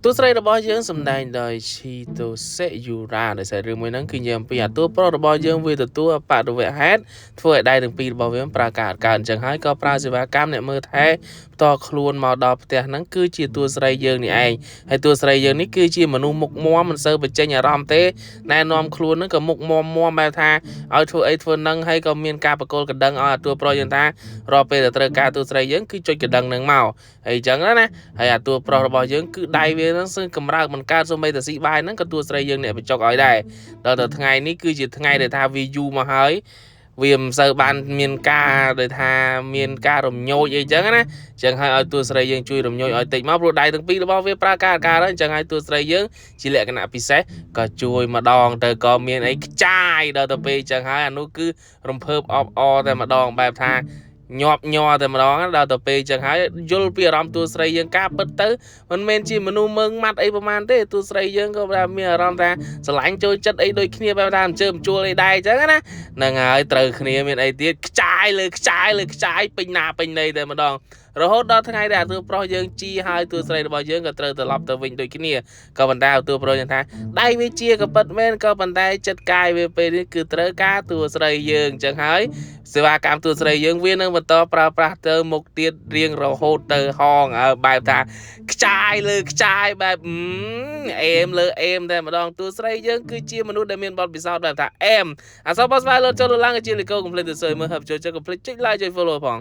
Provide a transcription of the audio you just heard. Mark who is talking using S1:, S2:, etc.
S1: ទស្សនៈរបស់យើងសម្ដែងដោយ Chito Seiyura ដែលសាររឿងមួយហ្នឹងគឺនិយាយអំពីអាតួប្រុសរបស់យើងវាទទួលបដិវហេតុធ្វើឲ្យដៃទាំងពីររបស់វាប្រើការកើតអញ្ចឹងហើយក៏ប្រើសេវាកម្មអ្នកមើលថែផ្ទាល់ខ្លួនមកដល់ផ្ទះហ្នឹងគឺជាតួស្រីយើងនេះឯងហើយតួស្រីយើងនេះគឺជាមនុស្សមុខមាំមិនសូវបញ្ចេញអារម្មណ៍ទេណែនាំខ្លួនហ្នឹងក៏មុខមាំបែបថាឲ្យធ្វើអីធ្វើហ្នឹងហើយក៏មានការបកគលកណ្ដឹងឲ្យអាតួប្រុសយើងថារាល់ពេលដែលត្រូវការតួស្រីយើងគឺចុចកណ្ដឹងហ្នឹងមកហើយអញ្ចឹងណាហើយអាតួប្រុសរបស់យើងគឺដៃវាហ្នឹងសឹងកម្រើកមិនកើតសូម្បីតែស៊ីបាយហ្នឹងក៏តួស្រីយើងអ្នកបញ្ចុកឲ្យដែរដល់ទៅថ្ងៃនេះគឺជាថ្ងៃដែលថាវាយូរមកហើយវាមិនសូវបានមានការដែលថាមានការរំញោចអីចឹងណាអញ្ចឹងហើយឲ្យតួស្រីយើងជួយរំញោចឲ្យតិចមកព្រោះដៃទាំងពីររបស់វាប្រើការហើយអញ្ចឹងហើយតួស្រីយើងជាលក្ខណៈពិសេសក៏ជួយម្ដងទៅក៏មានអីខ្ចាយដល់ទៅពេលអញ្ចឹងហើយអានោះគឺរំភើបអបអរតែម្ដងបែបថាញាប់ញ័រតែម្ដងដល់ទៅពេលអញ្ចឹងហើយយល់ពីអារម្មណ៍តួស្រីយើងការពិតទៅមិនមែនជាមនុស្សមើងម៉ាត់អីប្រហែលទេតួស្រីយើងក៏មានអារម្មណ៍ថាស្រឡាញ់ចូលចិត្តអីដូចគ្នាបែបថាអញ្ជើញជួលអីដែរអញ្ចឹងណាហ្នឹងហើយត្រូវគ្នាមានអីទៀតខ្ចាយលើខ្ចាយពេញណាពេញណីតែម្ដងរហូតដល់ថ្ងៃដែលអាតួប្រុសយើងជីហើយតួស្រីរបស់យើងក៏ត្រូវត្រឡប់ទៅវិញដូចគ្នាក៏ប៉ុន្តែអាតួប្រុសយើងថាដៃវាជាក៏ពិតមែនក៏ប៉ុន្តែចិត្តកាយវាពេលនេះគឺត្រូវការតួស្រីយើងអញ្ចឹងហើយសេវាកម្មតួស្រីយើងវានឹងបន្តប្រើប្រាស់ទៅមុខទៀតរៀងរហូតទៅហងបែបថាខ្ចាយលើខ្ចាយបែបអេមលើអេមតែម្ដងតួស្រីយើងគឺជាមនុស្សដែលមានបទពិសោធន៍បែបថាអេមអសបស្វាយលើចូលឡើងជាលីកូកុំភ្លេចទៅសើមើលហឹបចូលចិត្តកុំភ្លេចចុច like ចុច follow ផង